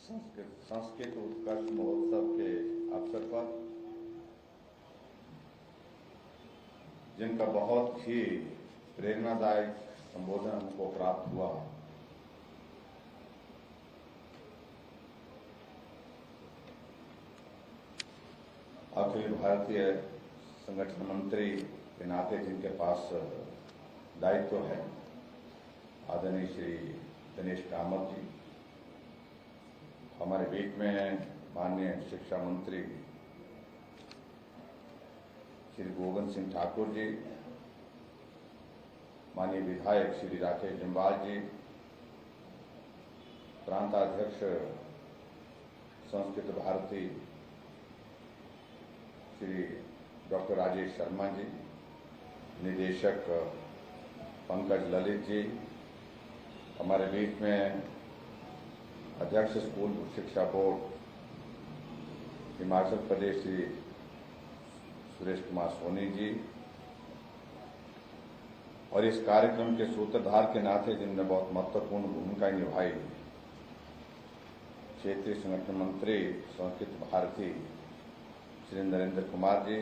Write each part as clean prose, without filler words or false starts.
संस्कृत उत्कर्ष महोत्सव के अवसर पर जिनका बहुत ही प्रेरणादायक संबोधन हमको प्राप्त हुआ, अखिल भारतीय संगठन मंत्री के नाते जिनके पास दायित्व है, आदरणीय श्री दिनेश कामत जी, हमारे बीच में माननीय शिक्षा मंत्री श्री गोविंद सिंह ठाकुर जी, माननीय विधायक श्री राकेश जम्वाल जी, प्रांताध्यक्ष संस्कृत भारती श्री डॉक्टर राजेश शर्मा जी, निदेशक पंकज ललित जी, हमारे बीच में अध्यक्ष स्कूल शिक्षा बोर्ड हिमाचल प्रदेश श्री सुरेश कुमार सोनी जी, और इस कार्यक्रम के सूत्रधार के नाते जिनने बहुत महत्वपूर्ण भूमिका निभाई, क्षेत्रीय संगठन मंत्री संस्कृत भारती श्री नरेंद्र कुमार जी,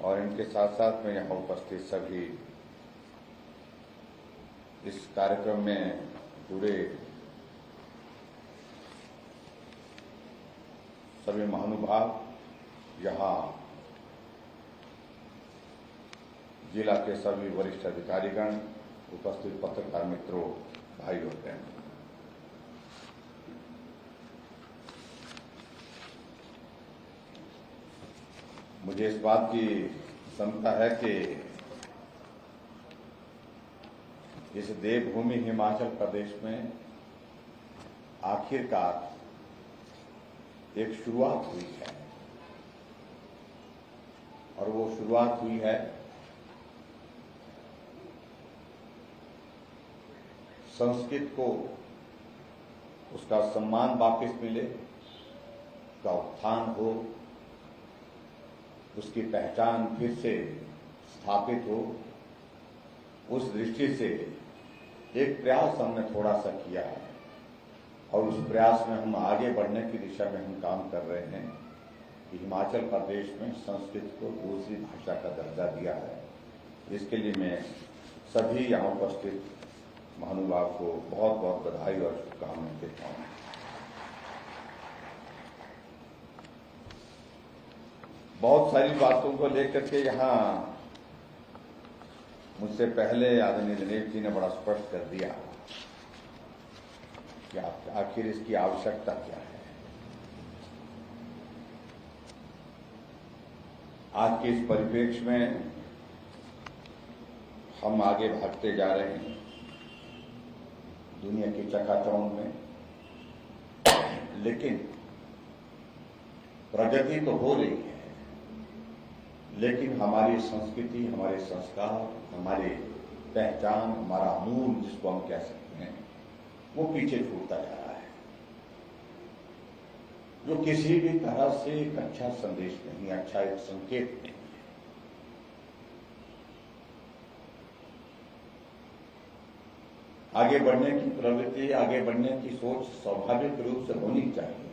और इनके साथ साथ में यहाँ उपस्थित सभी इस कार्यक्रम में जुड़े सभी महानुभाव, यहाँ जिला के सभी वरिष्ठ अधिकारीगण, उपस्थित पत्रकार मित्रों, भाई और बहन, मुझे इस बात की प्रसन्नता है कि इस देवभूमि हिमाचल प्रदेश में आखिरकार एक शुरुआत हुई है, और वो शुरुआत हुई है संस्कृत को उसका सम्मान वापस मिले, उसका उत्थान हो, उसकी पहचान फिर से स्थापित हो। उस दृष्टि से एक प्रयास हमने थोड़ा सा किया है, और उस प्रयास में हम आगे बढ़ने की दिशा में हम काम कर रहे हैं कि हिमाचल प्रदेश में संस्कृत को दूसरी भाषा का दर्जा दिया है। इसके लिए मैं सभी यहाँ उपस्थित महानुभाव को बहुत बहुत बधाई और शुभकामनाएं देता हूँ। बहुत सारी बातों को लेकर के यहाँ मुझसे पहले आदरणीय दिनेश जी ने बड़ा स्पष्ट कर दिया कि आखिर इसकी आवश्यकता क्या है। आज के इस परिप्रेक्ष्य में हम आगे भागते जा रहे हैं दुनिया की चकाचौंध में, लेकिन प्रगति तो हो रही है, लेकिन हमारी संस्कृति, हमारे संस्कार, हमारी पहचान, हमारा मूल जिसको हम कह सकते हैं, वो पीछे छूटता जा रहा है, जो किसी भी तरह से एक अच्छा संदेश नहीं, अच्छा एक संकेत नहीं है। आगे बढ़ने की प्रवृत्ति, आगे बढ़ने की सोच स्वाभाविक रूप से होनी चाहिए।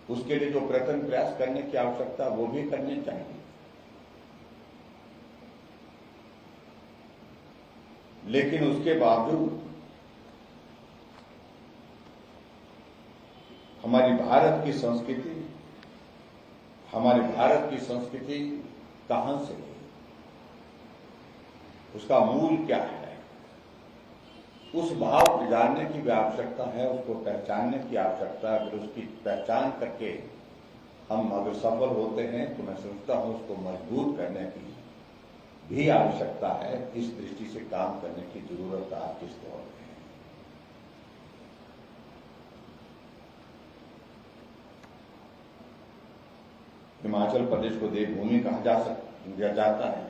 उसके लिए जो प्रयत्न प्रयास करने की आवश्यकता वो भी करने चाहिए, लेकिन उसके बावजूद हमारी भारत की संस्कृति कहां से है, उसका मूल क्या है, उस भाव को जानने की भी आवश्यकता है, उसको पहचानने की आवश्यकता है। अगर उसकी पहचान करके हम अगर सफल होते हैं तो मैं सोचता हूं उसको मजबूत करने की भी आवश्यकता है। इस दृष्टि से काम करने की जरूरत आज किस दौर में है। हिमाचल प्रदेश को देवभूमि कहा जाता है,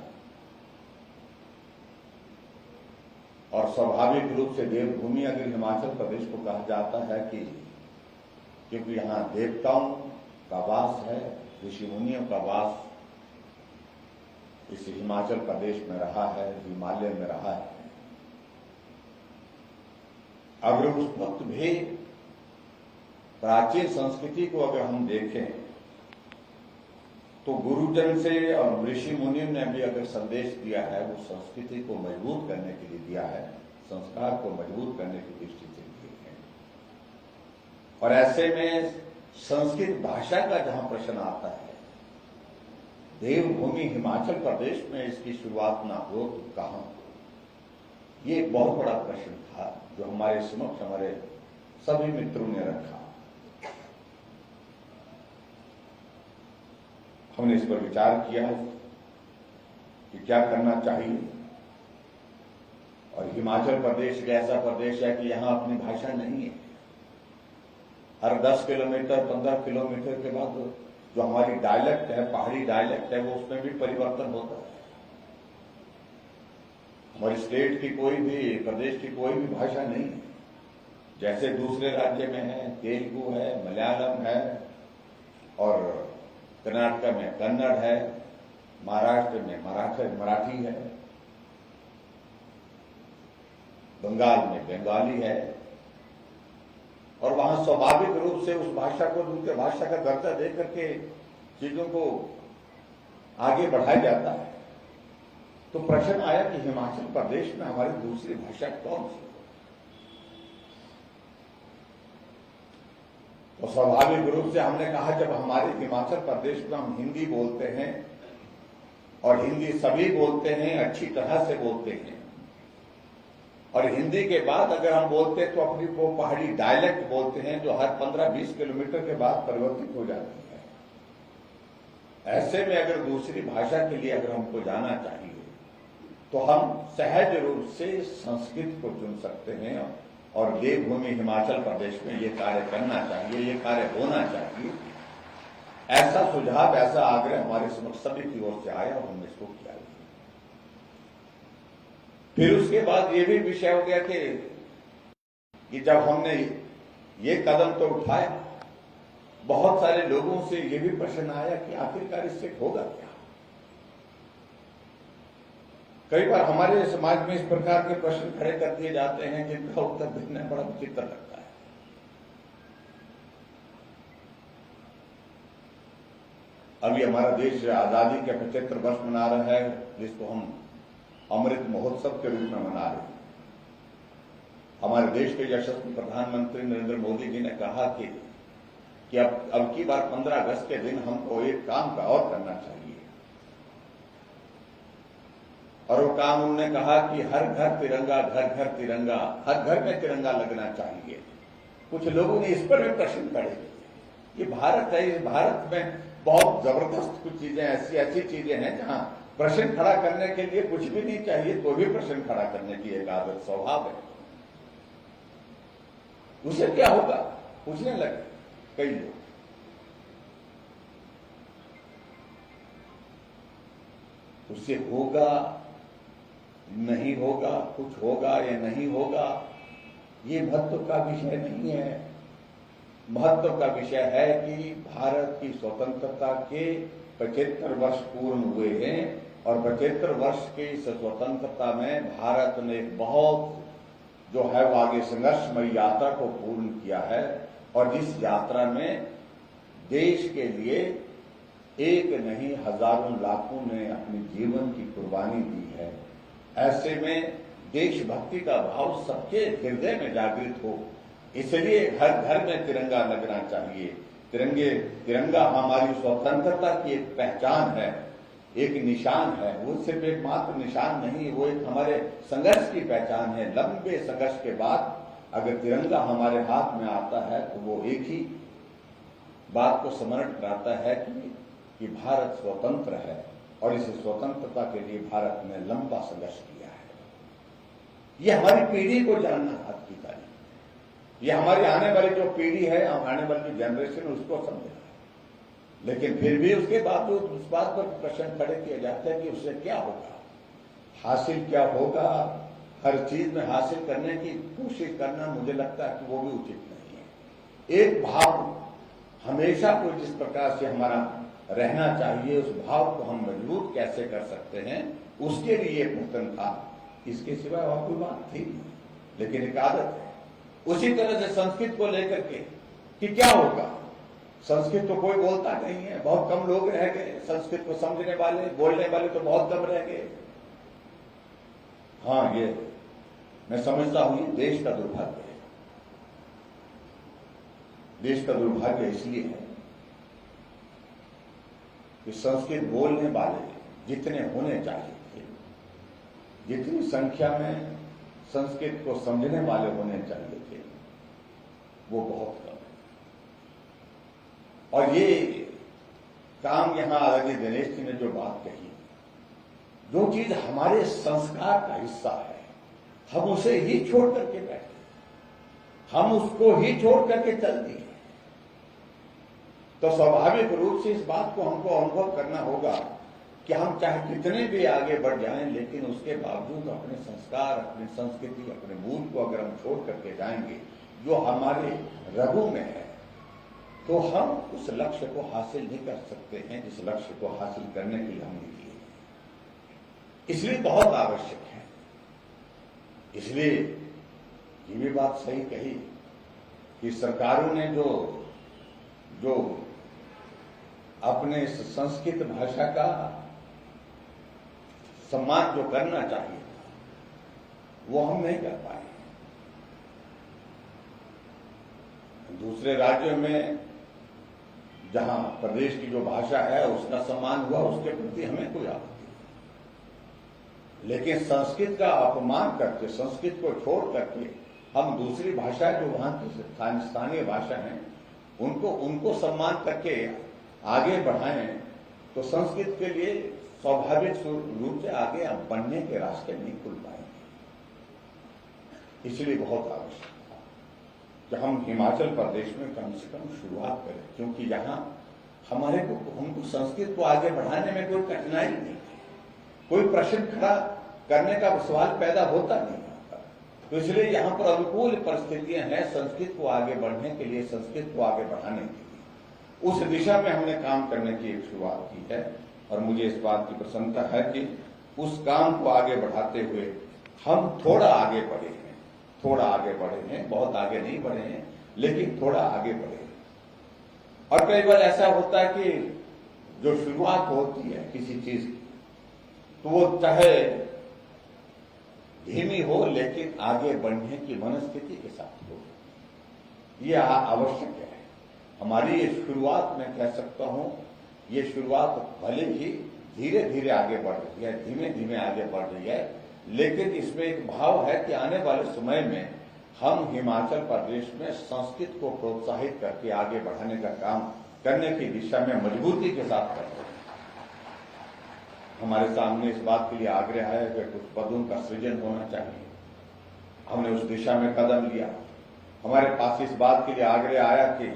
और स्वाभाविक रूप से देवभूमि अगर हिमाचल प्रदेश को कहा जाता है कि क्योंकि यहाँ देवताओं का वास है, ऋषि मुनियों का वास इस हिमाचल प्रदेश में रहा है, हिमालय में रहा है। अगर उस वक्त भी प्राचीन संस्कृति को अगर हम देखें तो गुरुजन से और ऋषि मुनियों ने भी अगर संदेश दिया है वो संस्कृति को मजबूत करने के लिए दिया है, संस्कार को मजबूत करने की दृष्टि से दिए हैं। और ऐसे में संस्कृत भाषा का जहां प्रश्न आता है, देवभूमि हिमाचल प्रदेश में इसकी शुरुआत ना हो तो कहां? ये एक बहुत बड़ा प्रश्न था जो हमारे समक्ष हमारे सभी मित्रों ने रखा। हमने इस पर विचार किया कि क्या करना चाहिए। और हिमाचल प्रदेश एक ऐसा प्रदेश है कि यहां अपनी भाषा नहीं है। हर 10 किलोमीटर 15 किलोमीटर के बाद जो हमारी डायलेक्ट है, पहाड़ी डायलेक्ट है, वो उसमें भी परिवर्तन होता है। हमारी स्टेट की कोई भी, प्रदेश की कोई भी भाषा नहीं है। जैसे दूसरे राज्य में है, तेलुगु है, मलयालम है, और कर्नाटक में कन्नड़ है, महाराष्ट्र में मराठी है, बंगाल में बंगाली है, और वहां स्वाभाविक रूप से उस भाषा को दूसरी भाषा का दर्जा देकर के चीजों को आगे बढ़ाया जाता है। तो प्रश्न आया कि हिमाचल प्रदेश में हमारी दूसरी भाषा कौन सी? तो स्वाभाविक रूप से हमने कहा जब हमारे हिमाचल प्रदेश में हम हिंदी बोलते हैं और हिंदी सभी बोलते हैं, अच्छी तरह से बोलते हैं, और हिंदी के बाद अगर हम बोलते हैं तो अपनी वो पहाड़ी डायलेक्ट बोलते हैं जो हर 15-20 किलोमीटर के बाद परिवर्तित हो जाती है। ऐसे में अगर दूसरी भाषा के लिए अगर हमको जाना चाहिए तो हम सहज रूप से संस्कृत को चुन सकते हैं, और देवभूमि हिमाचल प्रदेश में ये कार्य करना चाहिए, ये कार्य होना चाहिए। ऐसा सुझाव, ऐसा आग्रह हमारे समक्ष सभी की ओर से आया और हमने इसको किया। फिर उसके बाद ये भी विषय हो गया कि जब हमने ये कदम तो उठाया, बहुत सारे लोगों से ये भी प्रश्न आया कि आखिरकार इससे होगा क्या। कई बार हमारे समाज में इस प्रकार के प्रश्न खड़े कर दिए जाते हैं जिनका उत्तर देना बड़ा विचित्र लगता है। अभी हमारा देश आजादी के 75 वर्ष मना रहा है, जिसको हम अमृत महोत्सव के रूप में मना रहे हैं। हमारे देश के यशस्वी प्रधानमंत्री नरेंद्र मोदी जी ने कहा कि अब की बार 15 अगस्त के दिन हमको एक काम का और करना चाहिए, और वो काम उन्होंने कहा कि हर घर तिरंगा, घर घर तिरंगा, हर घर में तिरंगा लगना चाहिए। कुछ लोगों ने इस पर भी प्रश्न खड़े। ये भारत है, इस भारत में बहुत जबरदस्त कुछ चीजें ऐसी चीजें हैं जहां प्रश्न खड़ा करने के लिए कुछ भी नहीं चाहिए तो भी प्रश्न खड़ा करने की एक आदत, स्वभाव है। उसे क्या होगा पूछने लगे कई लोग। उससे होगा नहीं होगा, कुछ होगा या नहीं होगा, ये महत्व का विषय नहीं है। महत्व का विषय है कि भारत की स्वतंत्रता के 75 वर्ष पूर्ण हुए हैं, और 75 वर्ष की इस स्वतंत्रता में भारत ने बहुत जो है वो आगे संघर्षमयी यात्रा को पूर्ण किया है, और जिस यात्रा में देश के लिए एक नहीं हजारों लाखों ने अपने जीवन की कुर्बानी दी है। ऐसे में देशभक्ति का भाव सबके हृदय में जागृत हो, इसलिए हर घर में तिरंगा लगना चाहिए। तिरंगा हमारी स्वतंत्रता की एक पहचान है, एक निशान है। वो सिर्फ एक मात्र निशान नहीं, वो एक हमारे संघर्ष की पहचान है। लंबे संघर्ष के बाद अगर तिरंगा हमारे हाथ में आता है तो वो एक ही बात को स्मरण कराता है कि भारत स्वतंत्र है, और इस स्वतंत्रता के लिए भारत ने लंबा संघर्ष किया है। ये हमारी पीढ़ी को जानना हाथ की तारीफ, ये हमारी आने वाली जो पीढ़ी है, आने वाली जनरेशन उसको समझना है। लेकिन फिर भी उसके बावजूद उस बात पर प्रश्न खड़े किए जाते हैं कि उससे क्या होगा, हासिल क्या होगा। हर चीज में हासिल करने की कोशिश करना मुझे लगता है कि वो भी उचित नहीं है। एक भाव हमेशा को जिस प्रकार से हमारा रहना चाहिए, उस भाव को हम मजबूत कैसे कर सकते हैं, उसके लिए प्रश्न था। इसके सिवा और कोई बात थी, लेकिन एक आदत है। उसी तरह से संस्कृत को लेकर के कि क्या होगा, संस्कृत तो कोई बोलता नहीं है, बहुत कम लोग रह गए, संस्कृत को समझने वाले बोलने वाले तो बहुत कम रह गए। हाँ, ये मैं समझता हूं ये देश का दुर्भाग्य है। देश का दुर्भाग्य इसलिए है कि संस्कृत बोलने वाले जितने होने चाहिए थे, जितनी संख्या में संस्कृत को समझने वाले होने चाहिए थे, वो बहुत कम है। और ये काम यहां आदरणीय दिनेश जी ने जो बात कही, जो चीज हमारे संस्कार का हिस्सा है, हम उसे ही छोड़ करके बैठे, हम उसको ही छोड़ करके चल दिए, तो स्वाभाविक रूप से इस बात को हमको अनुभव करना होगा कि हम चाहे कितने भी आगे बढ़ जाएं, लेकिन उसके बावजूद अपने संस्कार, अपनी संस्कृति, अपने मूल को अगर हम छोड़ करके जाएंगे जो हमारे रगों में है, तो हम उस लक्ष्य को हासिल नहीं कर सकते हैं जिस लक्ष्य को हासिल करने के लिए हमने किए। इसलिए बहुत आवश्यक है। इसलिए ये भी बात सही कही कि सरकारों ने जो अपने संस्कृत भाषा का सम्मान जो करना चाहिए वो हम नहीं कर पाए। दूसरे राज्यों में जहां प्रदेश की जो भाषा है उसका सम्मान हुआ, उसके प्रति हमें कोई आपत्ति नहीं, लेकिन संस्कृत का अपमान करके, संस्कृत को छोड़ करके हम दूसरी भाषा जो वहां की स्थानीय भाषा है उनको सम्मान करके आगे बढ़ाएं, तो संस्कृत के लिए स्वाभाविक रूप से आगे बढ़ने के रास्ते नहीं खुल पाएंगे। इसलिए बहुत आवश्यक था कि हम हिमाचल प्रदेश में कम से कम शुरुआत करें, क्योंकि यहां हमको संस्कृत को आगे बढ़ाने में कोई कठिनाई नहीं है, कोई प्रश्न खड़ा करने का सवाल पैदा होता नहीं होता। तो इसलिए यहां पर अनुकूल परिस्थितियां हैं संस्कृत को आगे बढ़ने के लिए, संस्कृत को आगे बढ़ाने के लिए। उस दिशा में हमने काम करने की एक शुरुआत की है और मुझे इस बात की प्रसन्नता है कि उस काम को आगे बढ़ाते हुए हम थोड़ा आगे बढ़े हैं, थोड़ा आगे बढ़े हैं, बहुत आगे नहीं बढ़े हैं, लेकिन थोड़ा आगे बढ़े हैं। और कई बार ऐसा होता है कि जो शुरुआत होती है किसी चीज की, तो वो चाहे धीमी हो लेकिन आगे बढ़ने की मनस्थिति के साथ हो, ये आवश्यक है। हमारी ये शुरुआत, मैं कह सकता हूं, ये शुरुआत भले ही धीरे धीरे आगे बढ़ रही है, धीमे धीमे आगे बढ़ रही है, लेकिन इसमें एक भाव है कि आने वाले समय में हम हिमाचल प्रदेश में संस्कृत को प्रोत्साहित करके आगे बढ़ाने का काम करने की दिशा में मजबूती के साथ कर रहे हैं। हमारे सामने इस बात के लिए आग्रह है कि कुछ पदों का सृजन होना चाहिए, हमने उस दिशा में कदम लिया। हमारे पास इस बात के लिए आग्रह आया कि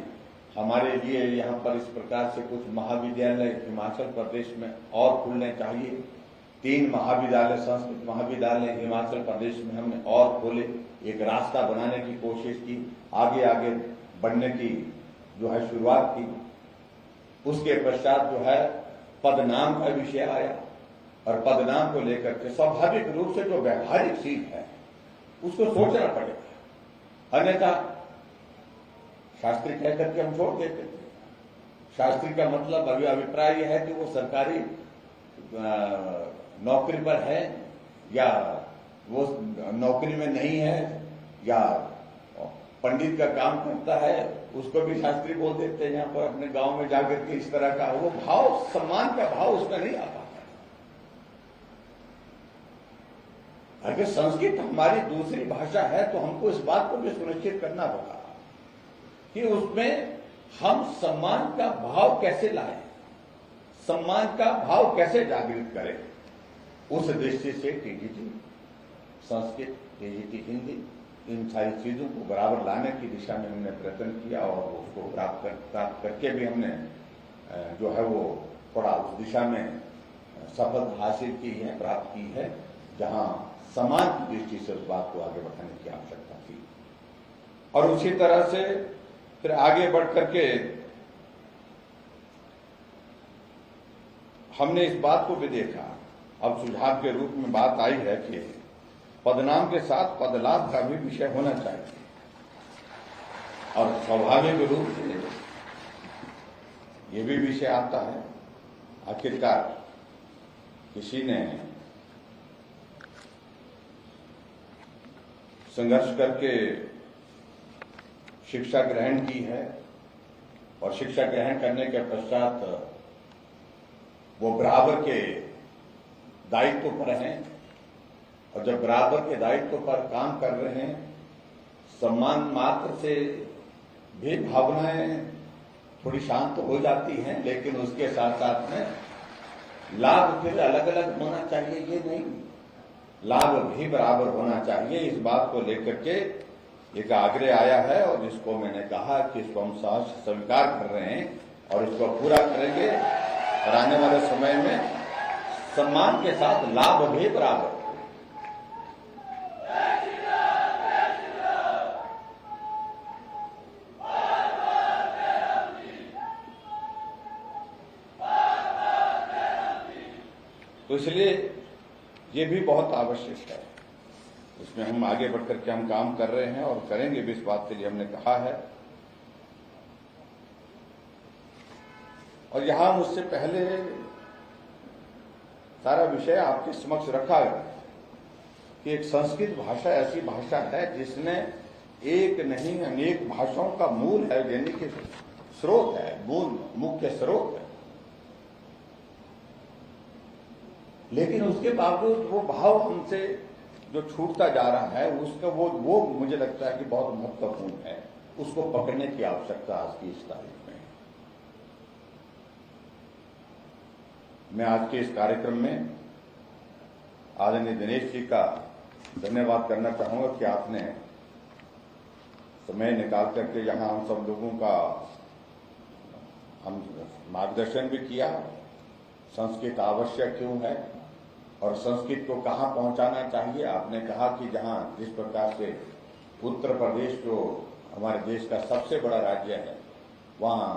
हमारे लिए यहाँ पर इस प्रकार से कुछ महाविद्यालय हिमाचल प्रदेश में और खुलने चाहिए। 3 महाविद्यालय, संस्कृत महाविद्यालय हिमाचल प्रदेश में हमने और खोले, एक रास्ता बनाने की कोशिश की, आगे आगे बढ़ने की जो है शुरुआत की। उसके पश्चात जो है पदनाम का विषय आया और पदनाम को लेकर के स्वाभाविक रूप से जो व्यवहारिक चीज है उसको सोचना पड़ेगा, अन्यथा शास्त्री कह करके हम छोड़ देते थे। शास्त्री का मतलब अभिप्राय यह है कि वो सरकारी नौकरी पर है या वो नौकरी में नहीं है या पंडित का काम करता है, उसको भी शास्त्री बोल देते हैं। यहाँ पर अपने गांव में जाकर के इस तरह का वो भाव, सम्मान का भाव उसमें नहीं आ पाता। अगर संस्कृत हमारी दूसरी भाषा है तो हमको इस बात को भी सुनिश्चित करना होगा कि उसमें हम सम्मान का भाव कैसे लाएं, सम्मान का भाव कैसे जागृत करें। उस दृष्टि से टीजीटी संस्कृत, टीजीटी हिंदी, इन सारी चीजों को बराबर लाने की दिशा में हमने प्रयत्न किया और उसको प्राप्त करके भी हमने जो है वो थोड़ा उस दिशा में सफलता हासिल की है, प्राप्त की है, जहां समाज की दृष्टि से उस बात को आगे बढ़ाने की आवश्यकता थी। और उसी तरह से फिर आगे बढ़ करके हमने इस बात को भी देखा, अब सुझाव के रूप में बात आई है कि पदनाम के साथ पदलाभ का भी विषय होना चाहिए। और स्वाभाविक रूप से ये भी विषय आता है, आखिरकार किसी ने संघर्ष करके शिक्षा ग्रहण की है और शिक्षा ग्रहण करने के पश्चात वो बराबर के दायित्व पर हैं, और जब बराबर के दायित्व पर काम कर रहे हैं, सम्मान मात्र से भी भावनाएं थोड़ी शांत हो जाती हैं, लेकिन उसके साथ साथ में लाभ फिर अलग अलग होना चाहिए, ये नहीं, लाभ भी बराबर होना चाहिए। इस बात को लेकर के एक आग्रह आया है और जिसको मैंने कहा कि इसको हम सहर्ष स्वीकार कर रहे हैं और इसको पूरा करेंगे और आने वाले समय में सम्मान के साथ लाभ भी बराबर। तो इसलिए ये भी बहुत आवश्यक है, इसमें हम आगे बढ़कर के हम काम कर रहे हैं और करेंगे भी, इस बात के लिए हमने कहा है। और यहां मुझसे पहले सारा विषय आपके समक्ष रखा गया कि एक संस्कृत भाषा ऐसी भाषा है जिसने एक नहीं अनेक भाषाओं का मूल है, यानी कि स्रोत है, मूल मुख्य स्रोत है, लेकिन उसके बावजूद वो भाव हमसे जो छूटता जा रहा है, उसका वो मुझे लगता है कि बहुत महत्वपूर्ण है, उसको पकड़ने की आवश्यकता आज की इस तारीख में। मैं आज के इस कार्यक्रम में आदरणीय दिनेश जी का धन्यवाद करना चाहूंगा कि आपने समय निकाल करके यहां हम सब लोगों का हम मार्गदर्शन भी किया, संस्कृत आवश्यक क्यों है और संस्कृत को कहां पहुंचाना चाहिए। आपने कहा कि जहां जिस प्रकार से उत्तर प्रदेश जो हमारे देश का सबसे बड़ा राज्य है, वहां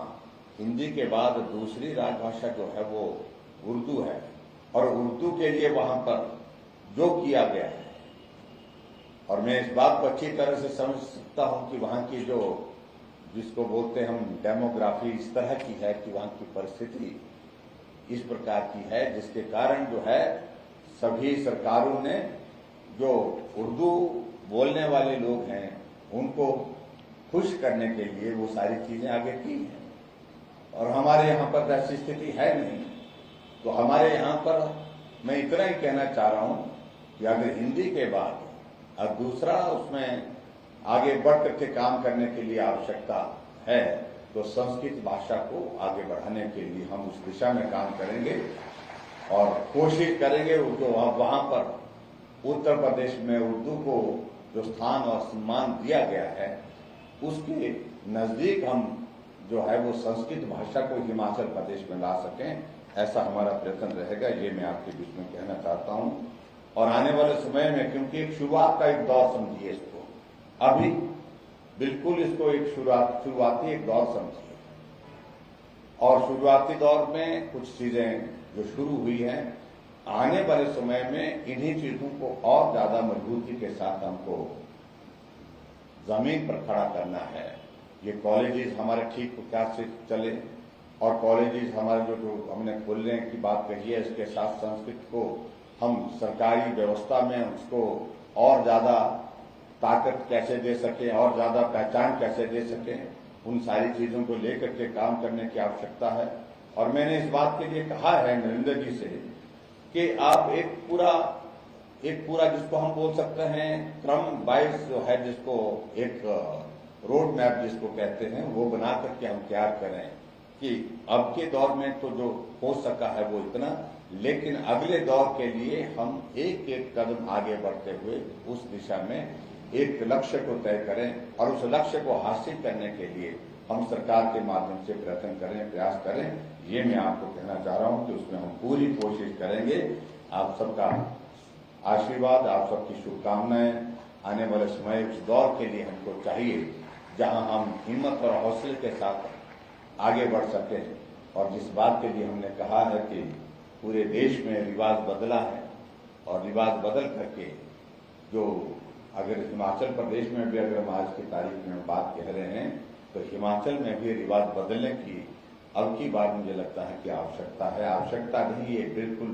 हिंदी के बाद दूसरी राजभाषा जो है वो उर्दू है, और उर्दू के लिए वहां पर जो किया गया है, और मैं इस बात को अच्छी तरह से समझ सकता हूं कि वहां की जो जिसको बोलते हैं हम डेमोग्राफी इस तरह की है कि वहां की परिस्थिति इस प्रकार की है, जिसके कारण जो है सभी सरकारों ने जो उर्दू बोलने वाले लोग हैं उनको खुश करने के लिए वो सारी चीजें आगे की हैं, और हमारे यहाँ पर ऐसी स्थिति है नहीं। तो हमारे यहाँ पर मैं इतना ही कहना चाह रहा हूं कि अगर हिंदी के बाद अब दूसरा उसमें आगे बढ़ करके काम करने के लिए आवश्यकता है, तो संस्कृत भाषा को आगे बढ़ाने के लिए हम उस दिशा में काम करेंगे और कोशिश करेंगे जो वहां पर उत्तर प्रदेश में उर्दू को जो स्थान और सम्मान दिया गया है, उसके नजदीक हम जो है वो संस्कृत भाषा को हिमाचल प्रदेश में ला सकें, ऐसा हमारा प्रयत्न रहेगा। ये मैं आपके बीच में कहना चाहता हूं। और आने वाले समय में, क्योंकि एक शुरुआत का एक दौर समझिए इसको, अभी बिल्कुल इसको एक शुरुआती एक दौर समझिए, और शुरुआती दौर में कुछ चीजें जो शुरू हुई हैं, आने वाले समय में इन्हीं चीजों को और ज्यादा मजबूती के साथ हमको जमीन पर खड़ा करना है। ये कॉलेजेस हमारे ठीक प्रकार से चले, और कॉलेजेस हमारे जो हमने खोलने की बात कही है, इसके साथ संस्कृत को हम सरकारी व्यवस्था में उसको और ज्यादा ताकत कैसे दे सकें और ज्यादा पहचान कैसे दे सकें, उन सारी चीजों को लेकर के काम करने की आवश्यकता है। और मैंने इस बात के लिए कहा है नरेंद्र जी से कि आप एक पूरा जिसको हम बोल सकते हैं क्रम वाइज जो है, जिसको एक रोड मैप जिसको कहते हैं, वो बना करके हम तैयार करें कि अब के दौर में तो जो हो सका है वो इतना, लेकिन अगले दौर के लिए हम एक एक कदम आगे बढ़ते हुए उस दिशा में एक लक्ष्य को तय करें, और उस लक्ष्य को हासिल करने के लिए हम सरकार के माध्यम से प्रयत्न करें, प्रयास करें। ये मैं आपको कहना चाह रहा हूं कि उसमें हम पूरी कोशिश करेंगे। आप सबका आशीर्वाद, आप सबकी शुभकामनाएं, आने वाले समय उस दौर के लिए हमको चाहिए जहां हम हिम्मत और हौसले के साथ आगे बढ़ सकें। और जिस बात के लिए हमने कहा है कि पूरे देश में रिवाज बदला है, और रिवाज बदल करके जो अगर हिमाचल प्रदेश में भी अगर हम आज की तारीख में बात कह रहे हैं तो हिमाचल में भी रिवाज बदलने की अब की बार मुझे लगता है कि आवश्यकता है। आवश्यकता नहीं, ये बिल्कुल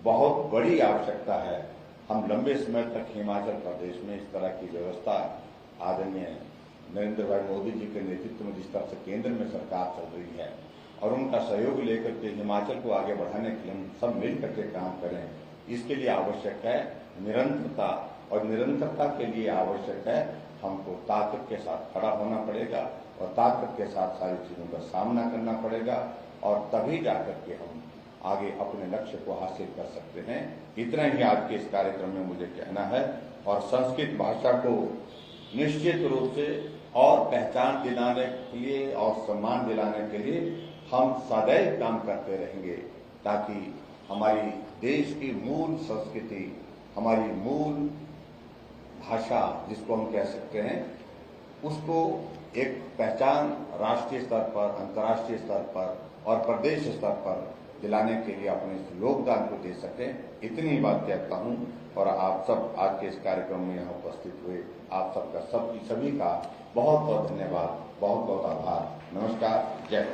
बहुत बड़ी आवश्यकता है। हम लंबे समय तक हिमाचल प्रदेश में इस तरह की व्यवस्था आदरणीय नरेंद्र भाई मोदी जी के नेतृत्व में जिस तरह से केंद्र में सरकार चल रही है और उनका सहयोग लेकर के हिमाचल को आगे बढ़ाने के लिए हम सब मिल करके काम करें, इसके लिए आवश्यक है निरंतरता। और निरंतरता के लिए आवश्यक है हमको ताकत के साथ खड़ा होना पड़ेगा और ताकत के साथ सारी चीजों का सामना करना पड़ेगा और तभी जाकर के हम आगे अपने लक्ष्य को हासिल कर सकते हैं। इतना ही आज के इस कार्यक्रम में मुझे कहना है। और संस्कृत भाषा को निश्चित रूप से और पहचान दिलाने के लिए और सम्मान दिलाने के लिए हम सदैव काम करते रहेंगे, ताकि हमारी देश की मूल संस्कृति, हमारी मूल भाषा जिसको हम कह सकते हैं, उसको एक पहचान राष्ट्रीय स्तर पर, अंतर्राष्ट्रीय स्तर पर और प्रदेश स्तर पर दिलाने के लिए अपने योगदान को दे सकें। इतनी बात कहता हूं। और आप सब आज के इस कार्यक्रम में यहाँ उपस्थित हुए आप सबका सभी का बहुत बहुत धन्यवाद, बहुत बहुत आभार। नमस्कार, जय।